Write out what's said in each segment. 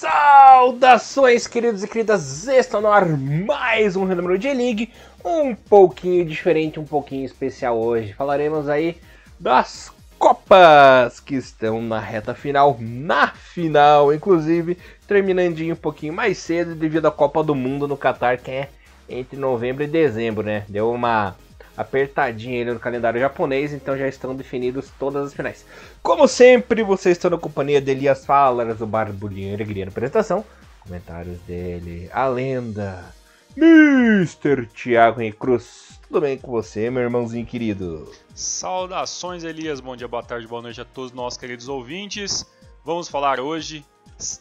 Saudações, queridos e queridas, está no ar mais um Renúmero J-League, um pouquinho diferente, um pouquinho especial hoje. Falaremos aí das Copas que estão na reta final, inclusive, terminandinho um pouquinho mais cedo devido à Copa do Mundo no Catar, que é entre novembro e dezembro, né? Deu uma apertadinha aí no calendário japonês, então já estão definidos todas as finais. Como sempre, vocês estão na companhia de Elias Falas, do Barbulhinho e Alegria na apresentação. Comentários dele, a lenda, Mr. Thiago Henrique Cruz. Tudo bem com você, meu irmãozinho querido? Saudações, Elias. Bom dia, boa tarde, boa noite a todos nossos queridos ouvintes. Vamos falar hoje,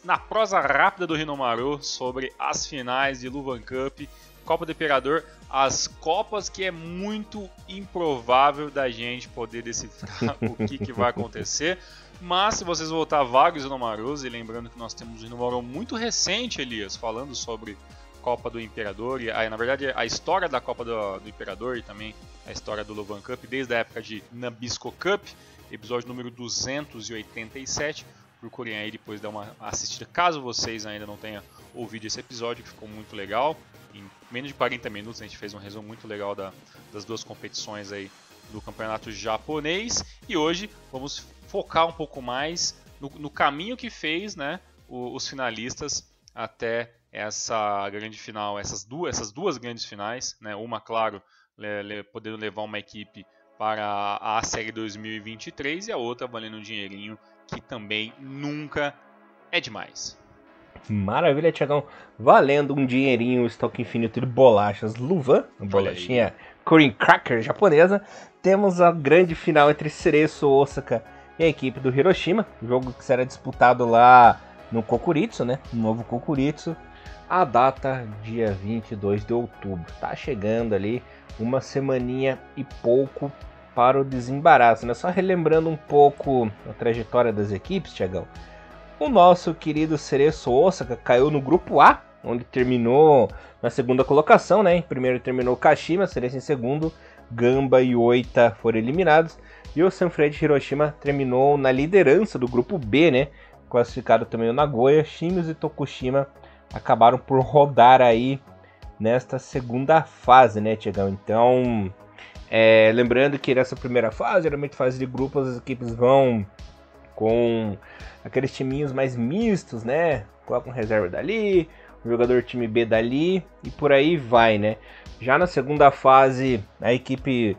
na prosa rápida do Hinomaru, sobre as finais de Luvan Cup, Copa do Imperador, as Copas que é muito improvável da gente poder decifrar o que vai acontecer. Mas se vocês voltar vários Hinomarus, e lembrando que nós temos um Hinomaru muito recente, Elias, falando sobre Copa do Imperador, e na verdade a história da Copa do Imperador e também a história do Luvan Cup, desde a época de Nabisco Cup, episódio número 287. Procurem aí depois dar uma assistida, caso vocês ainda não tenham ouvido esse episódio, que ficou muito legal. Em menos de 40 minutos a gente fez um resumo muito legal das duas competições aí do campeonato japonês. E hoje vamos focar um pouco mais no caminho que fez, né, os finalistas até essa grande final, essas duas grandes finais, né, uma, claro, podendo levar uma equipe para a série 2023 e a outra valendo um dinheirinho que também nunca é demais. Maravilha, Thiagão. Valendo um dinheirinho, o estoque infinito de bolachas Luvan, a bolachinha Korean Cracker japonesa. Temos a grande final entre Cereço Osaka e a equipe do Hiroshima. Jogo que será disputado lá no Kokuritsu, né? No novo Kokuritsu. A data, dia 22 de outubro. Tá chegando ali uma semaninha e pouco para o desembaraço, né? Só relembrando um pouco a trajetória das equipes, Thiagão. O nosso querido Cereço Osaka caiu no grupo A, onde terminou na segunda colocação, né? Em primeiro terminou Kashima, Cereço em segundo, Gamba e Oita foram eliminados. E o Sanfrecce Hiroshima terminou na liderança do grupo B, né? Classificado também o Nagoya. Shimizu e Tokushima acabaram por rodar aí nesta segunda fase, né, Tiagão? Então, lembrando que nessa primeira fase, geralmente fase de grupos, as equipes vão com aqueles timinhos mais mistos, né? Coloca um reserva dali, um jogador time B dali e por aí vai, né? Já na segunda fase, a equipe...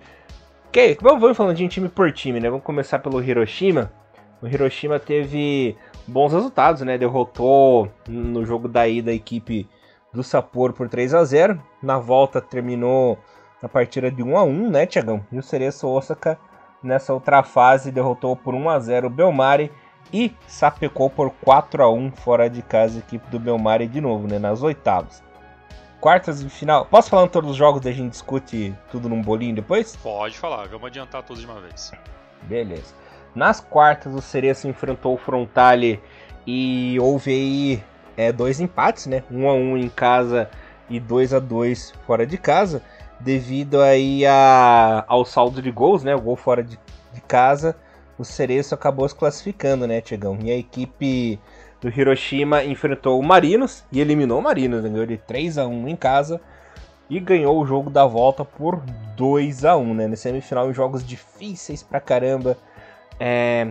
Vamos falando de time por time, né? Vamos começar pelo Hiroshima. O Hiroshima teve bons resultados, né? Derrotou no jogo da ida a equipe do Sapporo por 3-0. Na volta terminou a partida de 1-1, né, Thiagão? E o Cereço Osaka nessa outra fase derrotou por 1-0 o Belmari e sapecou por 4-1 fora de casa a equipe do Belmari de novo, né, nas oitavas. Quartas de final. Posso falar em todos os jogos e a gente discute tudo num bolinho depois? Pode falar, vamos adiantar todos de uma vez. Beleza. Nas quartas o Cereço enfrentou o Frontale e houve aí dois empates, né? 1-1 em casa e 2-2 fora de casa. Devido aí ao saldo de gols, né? O gol fora de casa, o Cereço acabou se classificando, né, Tiagão? E a equipe do Hiroshima enfrentou o Marinos e eliminou o Marinos, né? Ganhou de 3-1 em casa e ganhou o jogo da volta por 2-1, né? Na semifinal, em jogos difíceis pra caramba,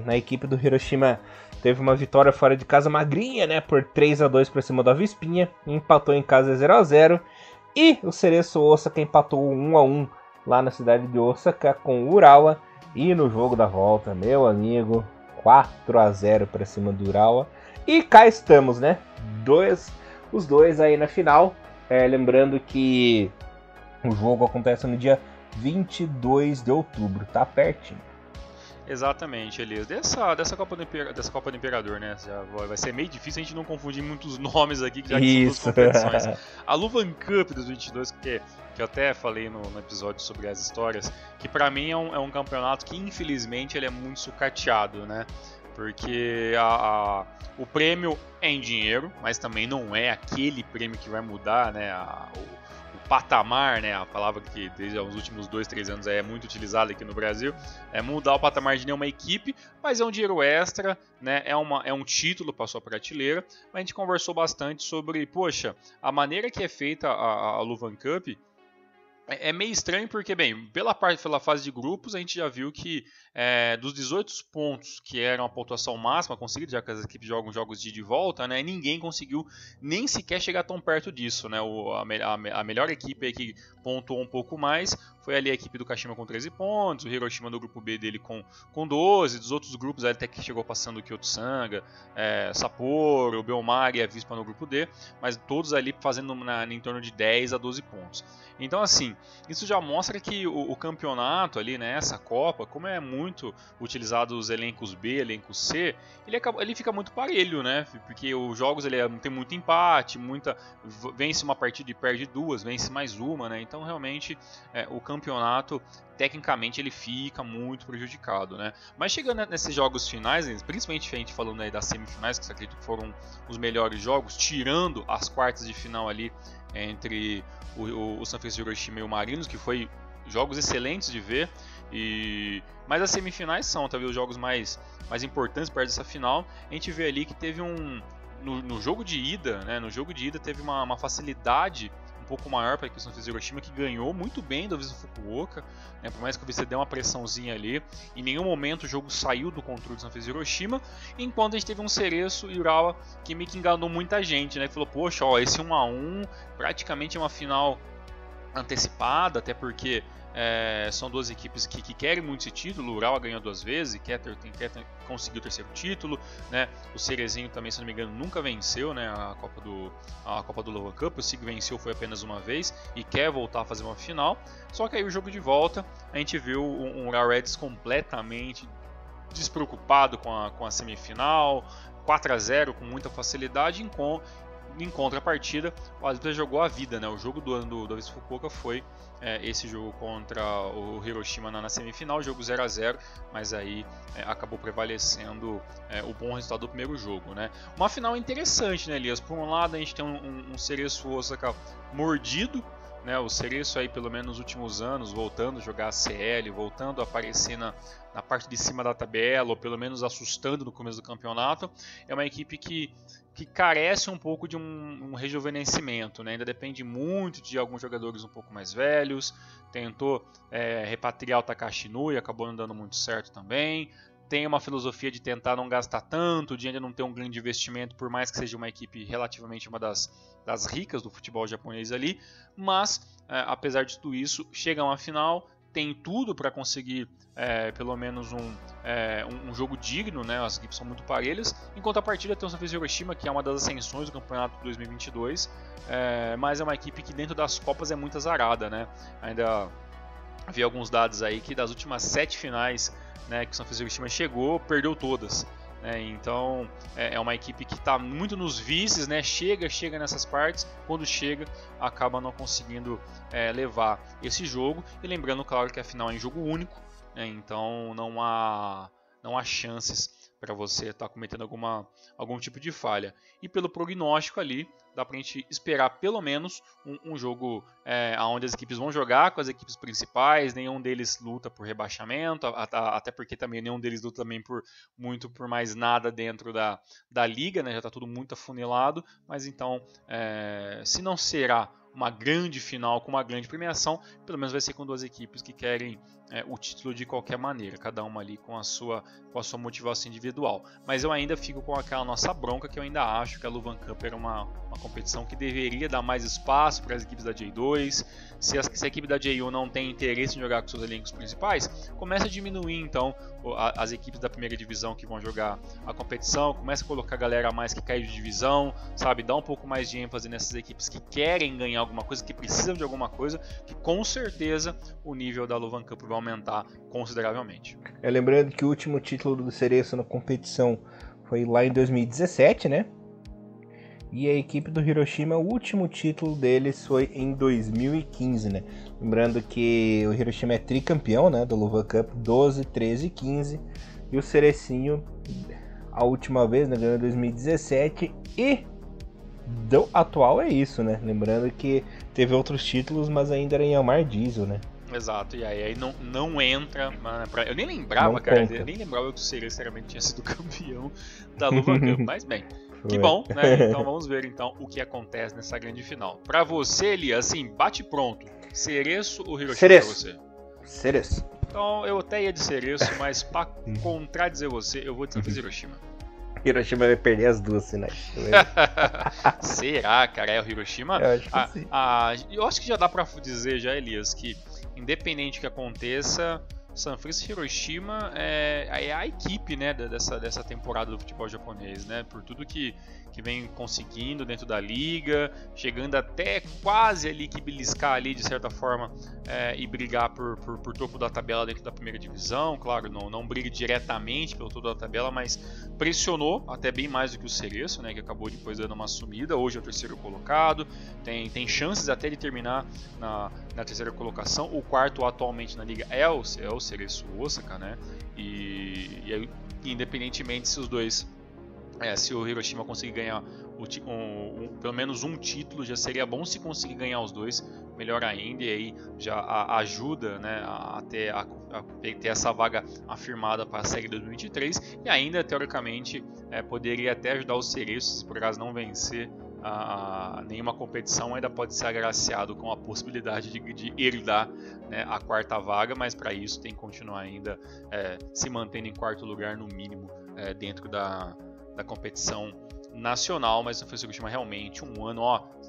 a equipe do Hiroshima teve uma vitória fora de casa magrinha, né? Por 3-2 pra cima da Vispinha, empatou em casa 0-0. E o Cereço Osaka empatou 1-1 lá na cidade de Osaka com o Urawa. E no jogo da volta, meu amigo, 4-0 para cima do Urawa. E cá estamos, né? Os dois aí na final. Lembrando que o jogo acontece no dia 22 de outubro, tá pertinho. Exatamente, Elias. Dessa Copa do Imperador, né? Vai ser meio difícil a gente não confundir muitos nomes aqui, já que são duas competições. A Luvan Cup dos 22, que eu até falei no episódio sobre as histórias, que pra mim é um campeonato que infelizmente ele é muito sucateado, né? Porque o prêmio é em dinheiro, mas também não é aquele prêmio que vai mudar, né? O patamar, né, a palavra que desde os últimos 2-3 anos é muito utilizada aqui no Brasil, é mudar o patamar de nenhuma equipe, mas é um dinheiro extra, né, é um título para sua prateleira. Mas a gente conversou bastante sobre, poxa, a maneira que é feita a Luvan Cup é meio estranho porque, bem, pela fase de grupos, a gente já viu que dos 18 pontos que eram a pontuação máxima conseguida, já que as equipes jogam jogos de ida e volta, né, ninguém conseguiu nem sequer chegar tão perto disso, né? A melhor equipe aí que pontuou um pouco mais foi ali a equipe do Kashima com 13 pontos, o Hiroshima do grupo B dele com 12, dos outros grupos até que chegou passando o Kyoto Sanga, Sapporo, o Belmar e a Vispa no grupo D, mas todos ali fazendo em torno de 10 a 12 pontos. Então, assim, isso já mostra que o campeonato ali, né, essa Copa, como é muito utilizado os elencos B, elencos C, ele fica muito parelho, né? Porque os jogos ele tem muito empate, vence uma partida e perde duas, vence mais uma, né? Então, realmente, o campeonato, tecnicamente, ele fica muito prejudicado, né? Mas chegando nesses jogos finais, principalmente a gente falando aí das semifinais, que eu acredito que foram os melhores jogos, tirando as quartas de final ali entre o Sanfrecce Hiroshima e o Marinos, que foi jogos excelentes de ver, mas as semifinais são talvez os jogos mais importantes perto dessa final. A gente vê ali que teve no jogo de ida, né, teve uma facilidade um pouco maior para a equipe do Sanfrecce Hiroshima, que ganhou muito bem do Visa Fukuoka, né, por mais que o Visa deu uma pressãozinha ali, em nenhum momento o jogo saiu do controle do Sanfrecce Hiroshima, enquanto a gente teve um Cereço e Urawa que meio que enganou muita gente, né, que falou, poxa, esse 1-1 praticamente é uma final antecipada, até porque são duas equipes que querem muito esse título. O Urawa ganhou 2 vezes e quer conseguir o terceiro título, né? O Cerezinho também, se não me engano, nunca venceu, né, a Copa do Luvan Cup. O SIG venceu foi apenas uma vez e quer voltar a fazer uma final. Só que aí o jogo de volta, a gente viu um Urawa Reds completamente despreocupado com a semifinal, 4-0 com muita facilidade. Em contrapartida, o Asbjorn jogou a vida, né? O jogo do Visa Fukuoka foi esse jogo contra o Hiroshima na semifinal, jogo 0-0, mas aí acabou prevalecendo o bom resultado do primeiro jogo, né? Uma final interessante, né, Elias? Por um lado, a gente tem um Cereço Osaka mordido, né? O Cereço aí, pelo menos nos últimos anos, voltando a jogar a CL, voltando a aparecer na parte de cima da tabela, ou pelo menos assustando no começo do campeonato. É uma equipe que carece um pouco de um rejuvenescimento, né? Ainda depende muito de alguns jogadores um pouco mais velhos. Tentou repatriar o Takashi Inui, acabou não dando muito certo também. Tem uma filosofia de tentar não gastar tanto, de ainda não ter um grande investimento, por mais que seja uma equipe relativamente uma das ricas do futebol japonês ali. Mas, apesar de tudo isso, chega a uma final, tem tudo para conseguir pelo menos um jogo digno, né? As equipes são muito parelhas. Em contrapartida, tem o Sanfrecce Hiroshima, que é uma das ascensões do campeonato de 2022, mas é uma equipe que dentro das Copas é muito azarada, né? Ainda vi alguns dados aí que das últimas 7 finais, né, que o Sanfrecce Hiroshima chegou, perdeu todas. Então é uma equipe que está muito nos vices, né? Chega nessas partes, quando chega acaba não conseguindo levar esse jogo. E lembrando, claro, que a final é em jogo único, né? Então não há chances para você estar cometendo algum tipo de falha. E pelo prognóstico ali, dá para a gente esperar pelo menos um jogo onde as equipes vão jogar com as equipes principais, nenhum deles luta por rebaixamento, até porque também nenhum deles luta também por mais nada dentro da liga, né? Já está tudo muito afunilado, mas então, se não será uma grande final com uma grande premiação, pelo menos vai ser com 2 equipes que querem o título de qualquer maneira, cada uma ali com a sua motivação individual. Mas eu ainda fico com aquela nossa bronca, que eu ainda acho que a Luvan Cup era uma competição que deveria dar mais espaço para as equipes da J2. Se a equipe da J1 não tem interesse em jogar com seus elencos principais, começa a diminuir então as equipes da primeira divisão que vão jogar a competição, começa a colocar a galera a mais que caiu de divisão, sabe? Dá um pouco mais de ênfase nessas equipes que querem ganhar alguma coisa, que precisam de alguma coisa, que com certeza o nível da Luvan Cup vai aumentar consideravelmente. Lembrando que o último título do Cereço na competição foi lá em 2017, né? E a equipe do Hiroshima, o último título deles foi em 2015, né? Lembrando que o Hiroshima é tricampeão, né, do Luvan Cup, 12, 13 e 15. E o Cerecinho, a última vez, né, ganhou em 2017. E do atual é isso, né? Lembrando que teve outros títulos, mas ainda era em Almar Diesel, né? Exato, e aí não entra. Eu nem lembrava, cara. Conta. Eu nem lembrava que o Cereço realmente tinha sido campeão da Luva Cup. Mas bem, que bom, né? Então vamos ver então o que acontece nessa grande final. Pra você, Elias, assim, bate pronto. Cereço ou Hiroshima Cereço. pra você? Cereço. Então eu até ia de Cereço, mas pra contradizer você, eu vou de Santa Hiroshima. Hiroshima vai perder as duas finais. Será, cara? É o Hiroshima? Eu acho que sim. Eu acho que já dá pra dizer já, Elias, que independente do que aconteça, San Francisco e Hiroshima é a equipe, né, dessa temporada do futebol japonês, né? Por tudo que vem conseguindo dentro da liga, chegando até quase ali que beliscar ali de certa forma e brigar por topo da tabela dentro da primeira divisão. Claro, não briga diretamente pelo topo da tabela, mas pressionou até bem mais do que o Cereço, né, que acabou depois dando uma sumida. Hoje é o terceiro colocado, tem chances até de terminar na terceira colocação. O quarto atualmente na liga é o Cereço Osaka, né? E independentemente se os dois se o Hiroshima conseguir ganhar pelo menos um título, já seria bom. Se conseguir ganhar os dois, melhor ainda, e aí já ajuda, né, a ter essa vaga afirmada para a série 2023, e ainda teoricamente poderia até ajudar os Cereços, se por acaso não vencer nenhuma competição, ainda pode ser agraciado com a possibilidade de herdar, né, a quarta vaga, mas para isso tem que continuar ainda se mantendo em quarto lugar no mínimo dentro da competição nacional. Mas o Hiroshima realmente um ano,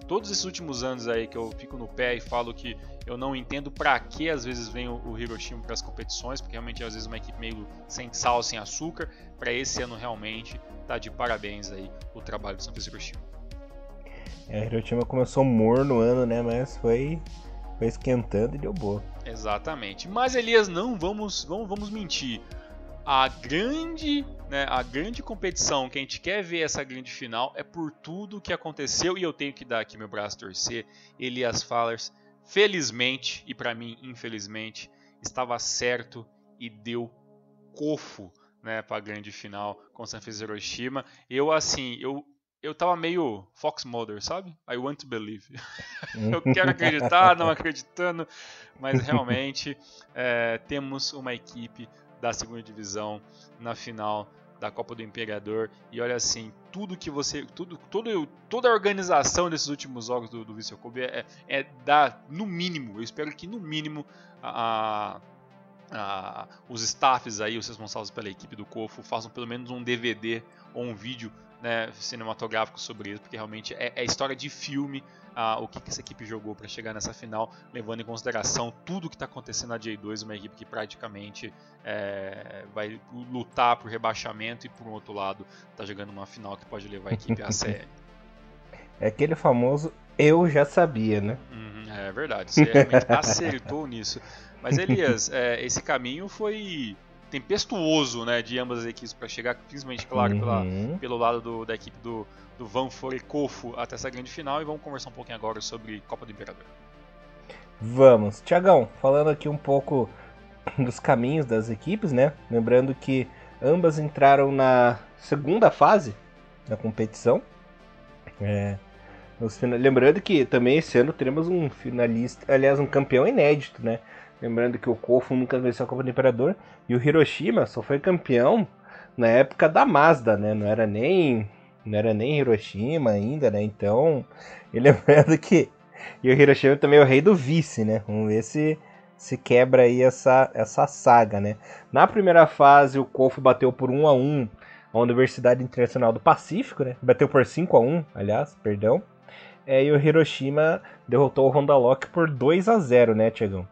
todos esses últimos anos aí que eu fico no pé e falo que eu não entendo pra que às vezes vem o Hiroshima para as competições, porque realmente às vezes uma equipe meio sem sal, sem açúcar. Para esse ano realmente tá de parabéns aí o trabalho do San Francisco Hiroshima. Hiroshima começou morno no ano, né, mas foi esquentando e deu boa. Exatamente. Mas Elias, não vamos mentir. A grande competição que a gente quer ver, essa grande final, é por tudo que aconteceu, e eu tenho que dar aqui meu braço a torcer. Elias Fallers, felizmente, e para mim infelizmente, estava certo e deu cofo, né, para a grande final com San Francisco e Hiroshima. Eu tava meio Fox Mulder, sabe? I want to believe. Eu quero acreditar, não acreditando, mas realmente temos uma equipe da segunda divisão na final da Copa do Imperador. E olha assim, toda a organização desses últimos jogos do Vissel Kobe dá, no mínimo, eu espero que no mínimo os staffs aí, os responsáveis pela equipe do Kofu, façam pelo menos um DVD ou um vídeo, né, cinematográfico sobre isso, porque realmente é história de filme o que essa equipe jogou para chegar nessa final, levando em consideração tudo que está acontecendo na J2, uma equipe que praticamente vai lutar por rebaixamento e por um outro lado está jogando uma final que pode levar a equipe à CL. É aquele famoso eu já sabia, né? É verdade, você realmente acertou nisso. Mas Elias, esse caminho foi tempestuoso, né, de ambas as equipes para chegar, principalmente, claro, pelo lado da equipe do Vantford Kofu até essa grande final. E vamos conversar um pouquinho agora sobre Copa do Imperador. Vamos. Tiagão, falando aqui um pouco dos caminhos das equipes, né? Lembrando que ambas entraram na segunda fase da competição. Lembrando que também esse ano teremos um finalista, aliás, um campeão inédito, né? Lembrando que o Kofu nunca venceu a Copa do Imperador e o Hiroshima só foi campeão na época da Mazda, né? Não era nem Hiroshima ainda, né? Então, e lembrando que o Hiroshima também é o rei do vice, né? Vamos ver se quebra aí essa saga, né? Na primeira fase, o Kofu bateu por 1-1 a Universidade Internacional do Pacífico, né? Bateu por 5-1, aliás, perdão. E o Hiroshima derrotou o Honda Lock por 2-0, né, Tiagão?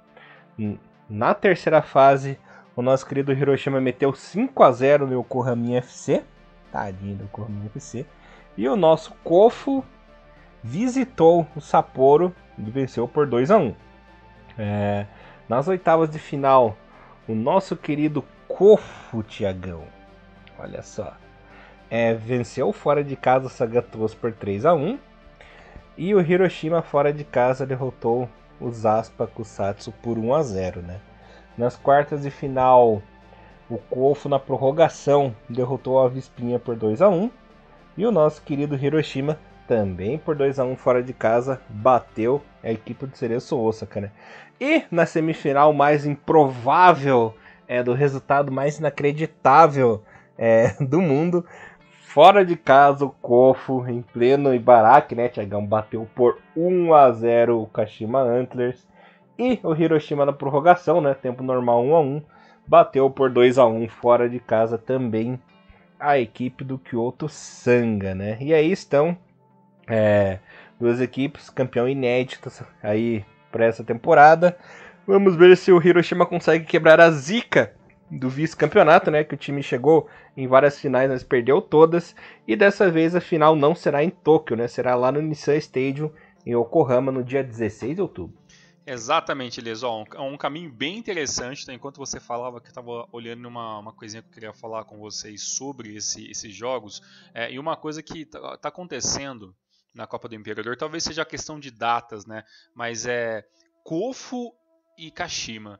Na terceira fase, o nosso querido Hiroshima meteu 5-0 no Yokohama FC. Tadinho do Yokohama FC. E o nosso Kofu visitou o Sapporo e venceu por 2-1. Nas oitavas de final, o nosso querido Kofu, Tiagão, olha só, venceu fora de casa o Sagatos por 3-1. E o Hiroshima fora de casa derrotou o Zaspa Kusatsu por 1-0, né? Nas quartas de final, o Kofu na prorrogação derrotou a Vispinha por 2-1. E o nosso querido Hiroshima também por 2-1 fora de casa, bateu a equipe do Cereço Osaka, né? E na semifinal mais improvável, do resultado mais inacreditável do mundo, fora de casa o Kofu, em pleno Ibaraki, né, Thiagão, bateu por 1-0 o Kashima Antlers. E o Hiroshima na prorrogação, né, tempo normal 1-1, bateu por 2-1 fora de casa também a equipe do Kyoto Sanga, né? E aí estão duas equipes, campeão inédito aí para essa temporada. Vamos ver se o Hiroshima consegue quebrar a zica do vice-campeonato, né? Que o time chegou em várias finais, mas perdeu todas. E dessa vez a final não será em Tóquio, né? Será lá no Nissan Stadium, em Yokohama, no dia 16 de outubro. Exatamente, Elias. É um caminho bem interessante. Tá? Enquanto você falava que eu estava olhando uma coisinha que eu queria falar com vocês sobre esses jogos. E uma coisa que está acontecendo na Copa do Imperador, talvez seja a questão de datas, né? Mas Kofu e Kashima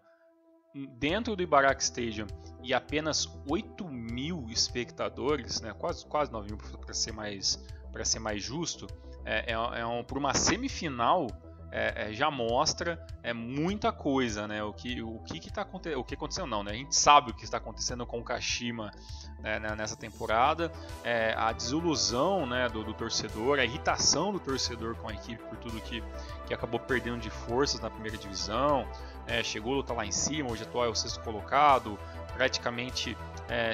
dentro do Ibaraki Stadium e apenas 8.000 espectadores, né? quase 9.000 para ser mais justo, por uma semifinal. Já mostra muita coisa, né? O que aconteceu não, né? A gente sabe o que está acontecendo com o Kashima, né, nessa temporada, a desilusão, né, do torcedor, a irritação do torcedor com a equipe por tudo que acabou perdendo de forças na primeira divisão, chegou a lutar lá em cima, hoje atual é o sexto colocado, praticamente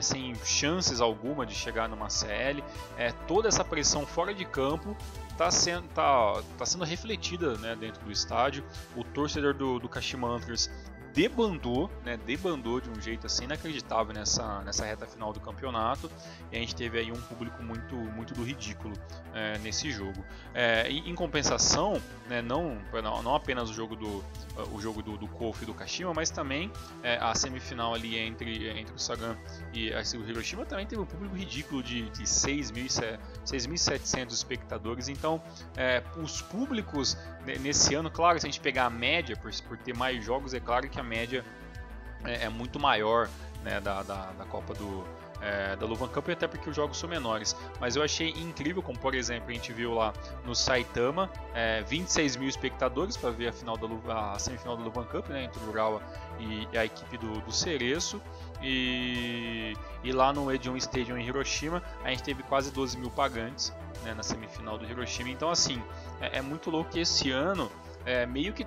sem chances alguma de chegar numa CL, toda essa pressão fora de campo está sendo refletida, né, dentro do estádio. O torcedor do Kashima Antlers debandou de um jeito assim inacreditável nessa reta final do campeonato, e a gente teve aí um público muito do ridículo nesse jogo. Em compensação, né, não apenas o jogo do Kofu e do Kashima, mas também a semifinal ali entre o Sagan e o Hiroshima também teve um público ridículo de 6.700 espectadores. Então, os públicos nesse ano, claro, se a gente pegar a média por ter mais jogos, é claro que a média é muito maior, né, da Copa da Luvan Cup, até porque os jogos são menores. Mas eu achei incrível, como por exemplo a gente viu lá no Saitama, 26.000 espectadores para ver a semifinal da Luvan Cup, né, entre o Urawa e a equipe do Cereço. E lá no Edion Stadium em Hiroshima a gente teve quase 12.000 pagantes, né, na semifinal do Hiroshima. Então assim, é muito louco que esse ano meio que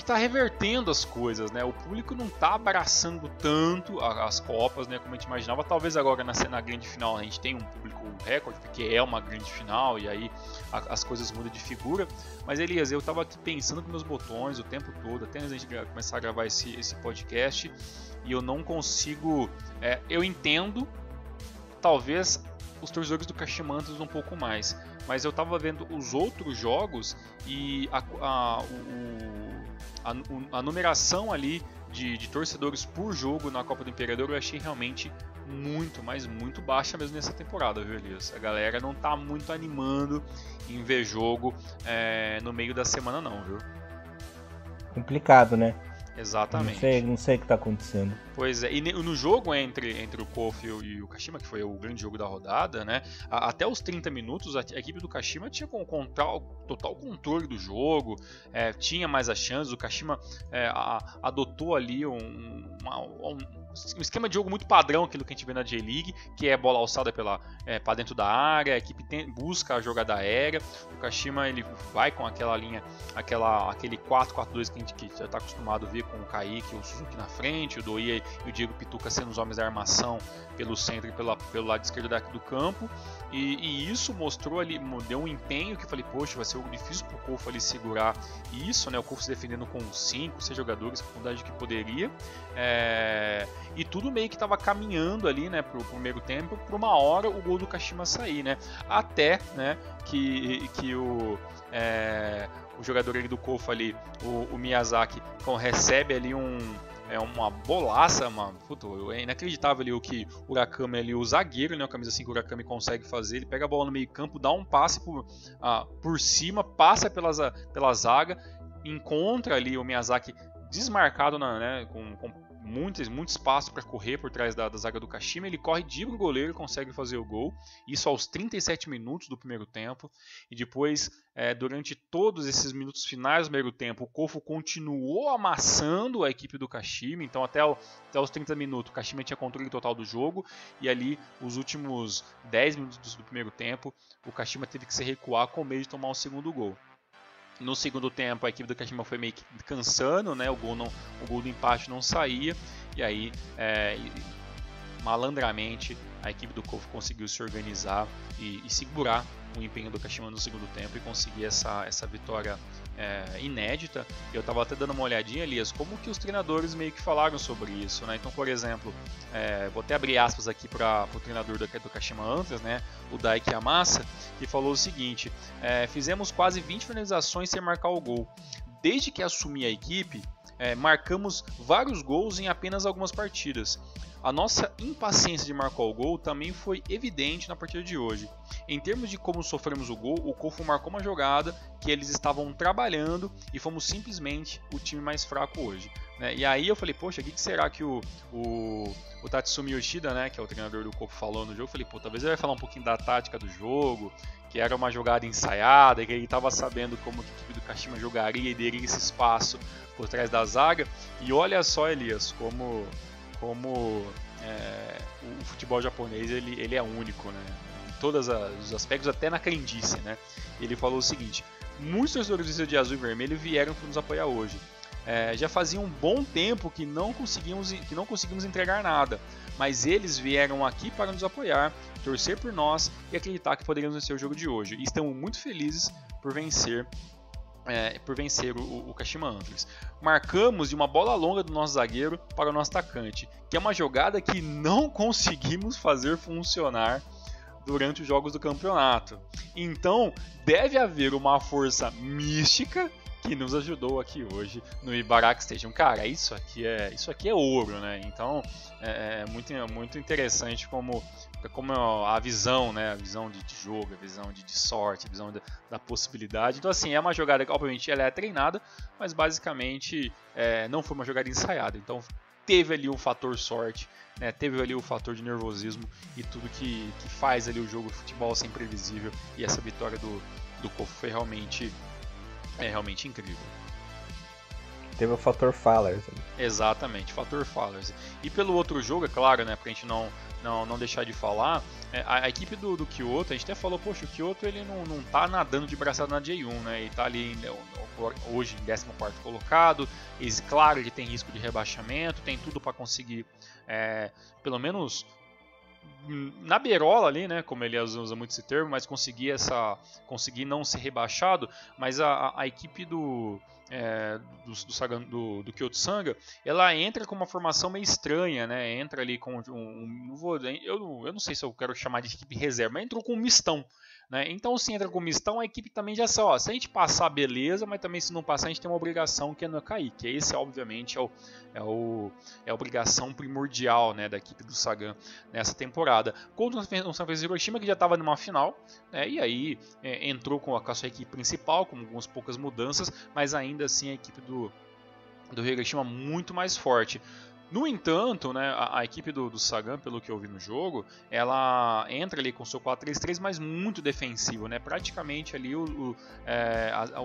tá revertendo as coisas, né? O público não tá abraçando tanto as Copas, né, como a gente imaginava. Talvez agora na grande final a gente tenha um público recorde, porque é uma grande final e aí as coisas mudam de figura. Mas Elias, eu tava aqui pensando com meus botões o tempo todo, até antes da gente começar a gravar esse podcast, e eu não consigo... eu entendo, talvez, os torcedores do Kashima Antlers um pouco mais, mas eu tava vendo os outros jogos e a numeração ali de torcedores por jogo na Copa do Imperador eu achei realmente muito, mas muito baixa mesmo nessa temporada, viu, Elias? A galera não tá muito animando em ver jogo no meio da semana não, viu? Complicado, né? Exatamente. Não sei o que tá acontecendo. Pois é, e no jogo entre o Kofu e o Kashima, que foi o grande jogo da rodada, né? Até os 30 minutos, a equipe do Kashima tinha total controle do jogo, tinha mais as chances. O Kashima adotou ali um esquema de jogo muito padrão, aquilo que a gente vê na J-League, que é bola alçada para dentro da área, a equipe busca a jogada aérea. O Kashima ele vai com aquela linha, aquele 4-4-2 que a gente já está acostumado a ver, com o Kaique, o Suzuki na frente, o Doi e o Diego Pituca sendo os homens da armação pelo centro e pelo lado esquerdo do campo. E isso mostrou ali, deu um empenho que eu falei, poxa, vai ser algo difícil pro Kofu ali segurar isso, né? O Kofu se defendendo com 5, 6 jogadores, com a quantidade que poderia. E tudo meio que estava caminhando ali, né, pro primeiro tempo, por uma hora o gol do Kashima sair, né? Até, né, que o jogador ali do Kofu ali, o Miyazaki, recebe ali uma bolaça, é inacreditável ali o que o Urakami ali, o zagueiro, né, o camisa 5 Urakami consegue fazer. Ele pega a bola no meio campo, dá um passe por cima, passa pela zaga, encontra ali o Miyazaki desmarcado, né, muito espaço para correr por trás da zaga do Kashima. Ele corre, dribla o goleiro e consegue fazer o gol. Isso aos 37 minutos do primeiro tempo. E depois, durante todos esses minutos finais do primeiro tempo, o Kofu continuou amassando a equipe do Kashima. Então até os 30 minutos o Kashima tinha controle total do jogo. E ali, os últimos 10 minutos do primeiro tempo, o Kashima teve que se recuar com medo de tomar o segundo gol. No segundo tempo, a equipe do Kashima foi meio que cansando, né? O gol do empate não saía. E aí, malandramente, a equipe do Kofu conseguiu se organizar e segurar o empenho do Kashima no segundo tempo e conseguir essa vitória inédita. Eu estava até dando uma olhadinha, Elias, como que os treinadores meio que falaram sobre isso, né? Então, por exemplo, vou até abrir aspas aqui para o treinador do Kashima antes, né? O Daiki Yamasa, que falou o seguinte: fizemos quase 20 finalizações sem marcar o gol. Desde que assumi a equipe, marcamos vários gols em apenas algumas partidas. A nossa impaciência de marcar o gol também foi evidente na partida de hoje. Em termos de como sofremos o gol, o Kofu marcou uma jogada que eles estavam trabalhando e fomos simplesmente o time mais fraco hoje. Né? E aí eu falei, poxa, o que será que o Tatsumi Yoshida, né, que é o treinador do Kofu, falou no jogo? Eu falei, pô, talvez ele vai falar um pouquinho da tática do jogo, que era uma jogada ensaiada, que ele estava sabendo como a equipe do Kashima jogaria e daria esse espaço por trás da zaga. E olha só, Elias, como o futebol japonês ele é único, né? Em todos os aspectos, até na crendice, né? Ele falou o seguinte: muitos torcedores de azul e vermelho vieram para nos apoiar hoje. Já fazia um bom tempo que não conseguimos entregar nada, mas eles vieram aqui para nos apoiar, torcer por nós e acreditar que poderíamos vencer o jogo de hoje. E estamos muito felizes por vencer o Kashima Antlers. Marcamos de uma bola longa do nosso zagueiro para o nosso atacante, que é uma jogada que não conseguimos fazer funcionar durante os jogos do campeonato. Então, deve haver uma força mística que nos ajudou aqui hoje no Ibaraki Stadium. Cara, isso aqui é ouro, né? Então, é muito interessante como a visão, né? A visão de jogo, a visão de sorte, a visão da possibilidade. Então, assim, é uma jogada que, obviamente, ela é treinada, mas basicamente não foi uma jogada ensaiada. Então, teve ali o fator sorte, né? Teve ali o fator de nervosismo e tudo que faz ali o jogo de futebol ser imprevisível. E essa vitória do Kofu foi realmente incrível. Teve o fator Fallers. Exatamente, fator Fallers. E pelo outro jogo, é claro, né, pra gente não deixar de falar, a equipe do Kyoto, a gente até falou, poxa, o Kyoto ele não tá nadando de braçada na J1, né, ele tá ali hoje em 14º colocado, claro, ele tem risco de rebaixamento, tem tudo para conseguir, pelo menos na beirola ali, né, como ele usa muito esse termo, mas conseguir não ser rebaixado, mas a equipe do Kyoto Sanga, ela entra com uma formação meio estranha, né, entra ali com eu não sei se eu quero chamar de equipe reserva, mas entrou com um mistão. Né? Então, se entra com mistão, a equipe também já sabe, se a gente passar, beleza, mas também se não passar, a gente tem uma obrigação que é não cair, que esse, obviamente, é a obrigação primordial, né, da equipe do Sagan nessa temporada. Contra o San Francisco Hiroshima, que já estava numa final, né, e aí entrou com a sua equipe principal, com algumas poucas mudanças, mas ainda assim a equipe do Hiroshima muito mais forte. No entanto, né, a equipe do Sagan, pelo que eu vi no jogo, ela entra ali com seu 4-3-3, mas muito defensivo, né? Praticamente ali o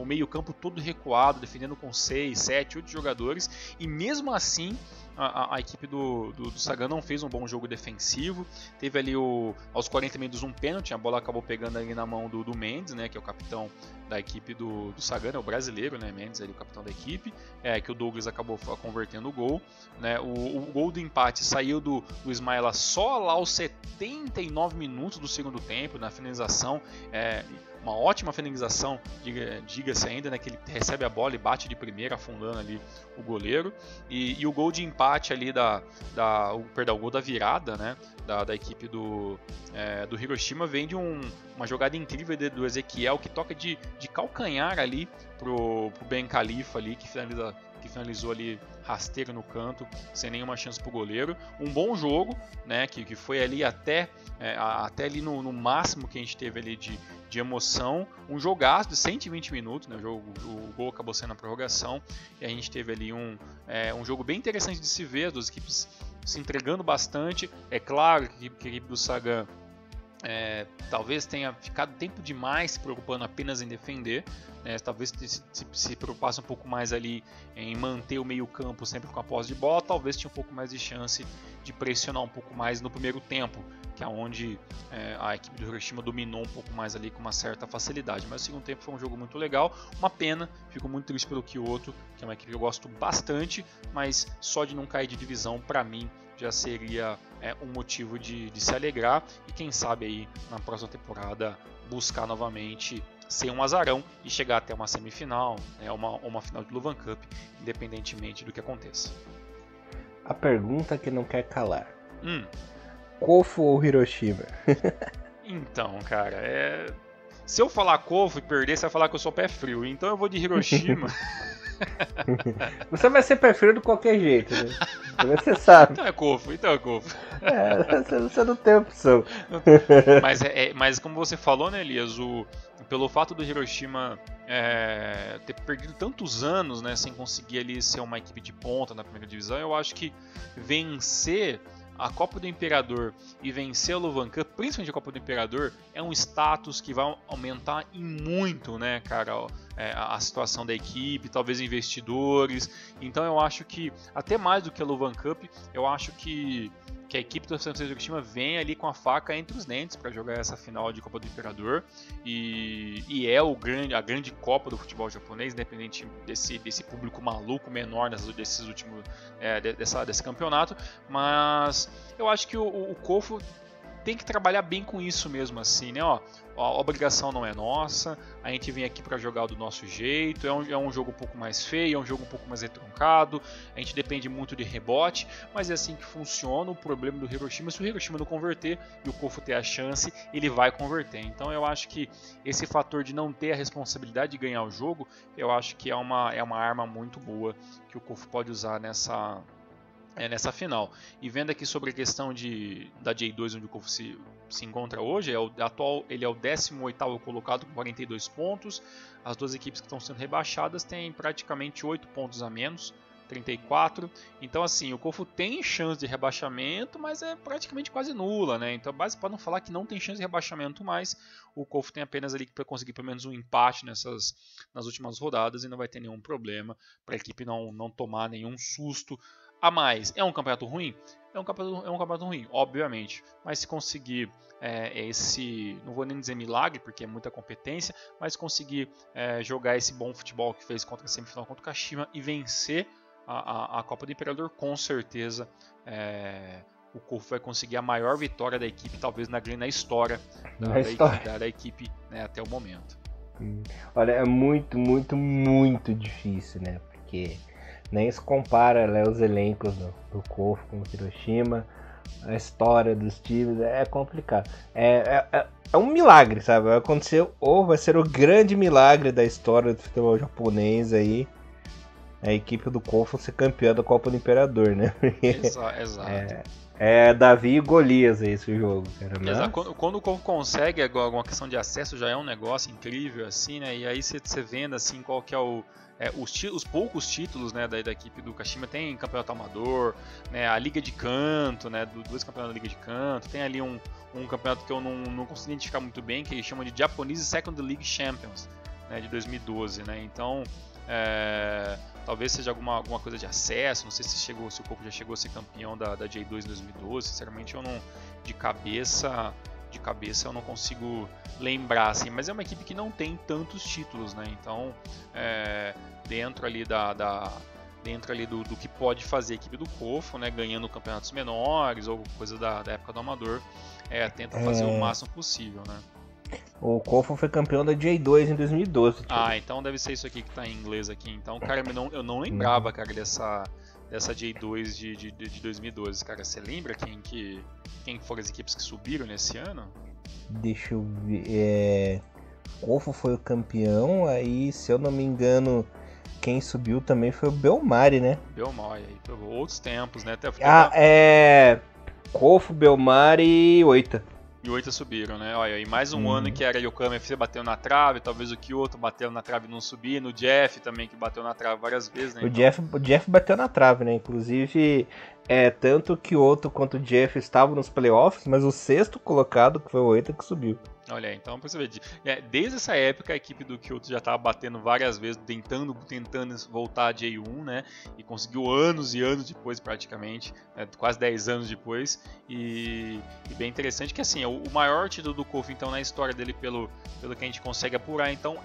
meio campo todo recuado, defendendo com 6, 7, 8 jogadores, e mesmo assim a equipe do Sagan não fez um bom jogo defensivo. Teve ali aos 40 minutos um pênalti, a bola acabou pegando ali na mão do Mendes, né, que é o capitão da equipe do Sagan, é o brasileiro, né, Mendes, ele, o capitão da equipe, que o Douglas acabou convertendo o gol. Né, o gol do empate saiu do Ismaila só lá aos 79 minutos do segundo tempo, na finalização, uma ótima finalização, diga-se ainda, né, que ele recebe a bola e bate de primeira, afundando ali o goleiro, e o gol de empate ali o gol da virada, né, da equipe do Hiroshima vem de uma jogada incrível do Ezequiel, que toca de calcanhar ali pro Ben Khalifa ali, que finaliza que finalizou ali rasteiro no canto, sem nenhuma chance para o goleiro. Um bom jogo, né, que foi ali até ali no máximo que a gente teve ali de emoção. Um jogaço de 120 minutos, né, o gol acabou sendo a prorrogação, e a gente teve ali um jogo bem interessante de se ver, as duas equipes se entregando bastante. É claro que a equipe do Sagan talvez tenha ficado tempo demais se preocupando apenas em defender, né? Talvez se preocupasse um pouco mais ali em manter o meio campo sempre com a posse de bola, talvez tinha um pouco mais de chance de pressionar um pouco mais no primeiro tempo, que é onde a equipe do Hiroshima dominou um pouco mais ali com uma certa facilidade. Mas o segundo tempo foi um jogo muito legal, uma pena, fico muito triste pelo Kyoto, que é uma equipe que eu gosto bastante, mas só de não cair de divisão, para mim, já seria um motivo de se alegrar, e quem sabe aí na próxima temporada buscar novamente ser um azarão e chegar até uma semifinal, uma final de Luvan Cup, independentemente do que aconteça. A pergunta que não quer calar. Kofu ou Hiroshima? Então, cara, se eu falar Kofu e perder, você vai falar que eu sou pé frio, então eu vou de Hiroshima. Você vai ser pé frio de qualquer jeito, né? Você sabe. Então é Kofu. Você não tem opção. Mas como você falou, né, Elias, pelo fato do Hiroshima ter perdido tantos anos, né, sem conseguir ali ser uma equipe de ponta na primeira divisão, eu acho que vencer a Copa do Imperador e vencer o Luvan Cup, principalmente a Copa do Imperador, é um status que vai aumentar em muito, né, cara, a situação da equipe, talvez investidores. Então eu acho que, até mais do que a Luvan Cup, eu acho que a equipe do Santos Hiroshima vem ali com a faca entre os dentes para jogar essa final de Copa do Imperador, e é a grande Copa do futebol japonês, independente desse público maluco menor desse campeonato. Mas eu acho que o Kofu tem que trabalhar bem com isso mesmo, assim, né? A obrigação não é nossa, a gente vem aqui para jogar do nosso jeito, é um jogo um pouco mais feio, é um jogo um pouco mais retroncado, a gente depende muito de rebote, mas é assim que funciona. O problema do Hiroshima, se o Hiroshima não converter e o Kofu ter a chance, ele vai converter. Então eu acho que esse fator de não ter a responsabilidade de ganhar o jogo, eu acho que é uma arma muito boa que o Kofu pode usar nessa final. E vendo aqui sobre a questão da J2, onde o Kofu se encontra hoje, ele é o 18º colocado com 42 pontos. As duas equipes que estão sendo rebaixadas têm praticamente 8 pontos a menos, 34. Então assim, o Kofu tem chance de rebaixamento, mas é praticamente quase nula, né? Então, para não falar que não tem chance de rebaixamento, mas o Kofu tem apenas ali para conseguir pelo menos um empate nas últimas rodadas, e não vai ter nenhum problema para a equipe não tomar nenhum susto a mais. É um campeonato ruim? É um campeonato ruim, obviamente. Mas se conseguir não vou nem dizer milagre, porque é muita competência, mas conseguir jogar esse bom futebol que fez contra a semifinal contra o Kashima e vencer a Copa do Imperador, com certeza o Kofu vai conseguir a maior vitória da equipe, talvez na história da equipe, né, até o momento. Olha, é muito, muito, muito difícil, né? Porque nem se compara, né, os elencos do Kofu com o Hiroshima, a história dos times, é complicado. É um milagre, sabe? Vai acontecer, ou vai ser o grande milagre da história do futebol japonês aí, a equipe do Kofu ser campeã da Copa do Imperador, né? Exato. É Davi e Golias esse jogo, cara. Mas... Exato. Quando o Kofu consegue alguma questão de acesso, já é um negócio incrível, assim, né? E aí você vendo, assim, qual que é os poucos títulos, né, da equipe do Kashima. Tem campeonato amador, né, a Liga de Canto, né, dois campeonatos da Liga de Canto. Tem ali um campeonato que eu não consigo identificar muito bem, que eles chamam de Japanese Second League Champions, né, de 2012, né. Então talvez seja alguma coisa de acesso. Não sei se o Kofu já chegou a ser campeão da J2 em 2012. Sinceramente, eu não, de cabeça eu não consigo lembrar, assim, mas é uma equipe que não tem tantos títulos, né? Então, dentro ali do que pode fazer a equipe do Kofu, né, ganhando campeonatos menores ou coisa da época do amador, tenta fazer o máximo possível, né? O Kofu foi campeão da J2 em 2012. Então deve ser isso aqui que tá em inglês aqui. Então, cara, eu não lembrava, cara, dessa J2 de 2012, cara. Você lembra quem foram as equipes que subiram nesse ano? Deixa eu ver. Kofu foi o campeão, aí, se eu não me engano, Quem subiu também foi o Belmari, né? Belmari, aí pegou outros tempos, né? Kofo, Belmari e Oita. E 8 subiram, né? Olha, e mais um ano que era Yokohama FC bateu na trave, talvez o Kyoto bateu na trave e não subir, no Jeff também que bateu na trave várias vezes, né? O Jeff bateu na trave, né? Inclusive, tanto o Kyoto quanto o Jeff estavam nos playoffs, mas o sexto colocado, que foi o Oita, que subiu. Olha aí, então pra você ver, desde essa época a equipe do Kyoto já estava batendo várias vezes, tentando voltar a J1, né? E conseguiu anos e anos depois, praticamente, né, quase 10 anos depois. E bem interessante que assim, o maior título do Kofu então na história dele, pelo que a gente consegue apurar, então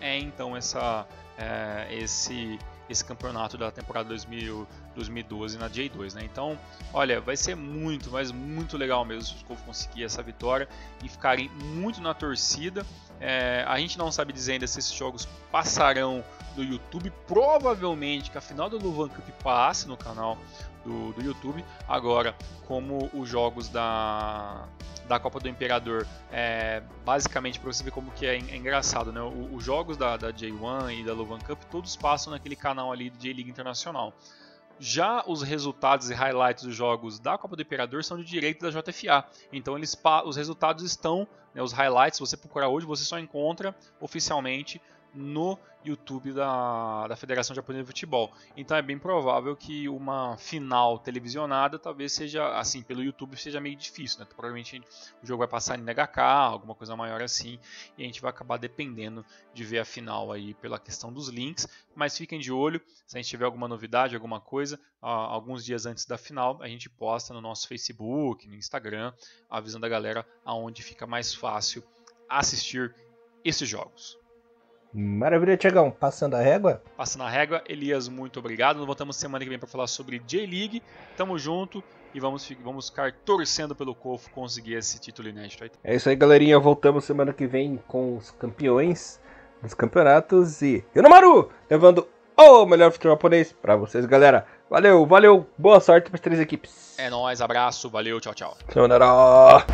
esse campeonato da temporada 2012 na J2, né? Então, olha, vai ser muito, mas muito legal mesmo se o Kofu conseguir essa vitória e ficarem muito na torcida. A gente não sabe dizer ainda se esses jogos passarão no YouTube. Provavelmente que a final do Luvan Cup passe no canal do YouTube. Agora, como os jogos da Copa do Imperador, basicamente, para você ver como que é engraçado, né? Os jogos da J1 e da Luvan Cup todos passam naquele canal ali de J-League Internacional. Já os resultados e highlights dos jogos da Copa do Imperador são de direito da JFA. Então os resultados estão, né, os highlights, se você procurar hoje, você só encontra oficialmente no YouTube da Federação Japonesa de Futebol. Então é bem provável que uma final televisionada talvez seja, assim, pelo YouTube seja meio difícil, né? Provavelmente o jogo vai passar em NHK, alguma coisa maior assim, e a gente vai acabar dependendo de ver a final aí pela questão dos links, mas fiquem de olho, se a gente tiver alguma novidade, alguma coisa, alguns dias antes da final, a gente posta no nosso Facebook, no Instagram, avisando a galera aonde fica mais fácil assistir esses jogos. Maravilha, Thiagão. Passando a régua? Passando a régua. Elias, muito obrigado. Nós voltamos semana que vem para falar sobre J-League. Tamo junto e vamos ficar torcendo pelo Kofu conseguir esse título inédito aí. É isso aí, galerinha. Voltamos semana que vem com os campeões dos campeonatos e Rinomaru levando o melhor futebol japonês para vocês, galera. Valeu. Boa sorte para as três equipes. É nóis, abraço, valeu, tchau, tchau. Sayonara.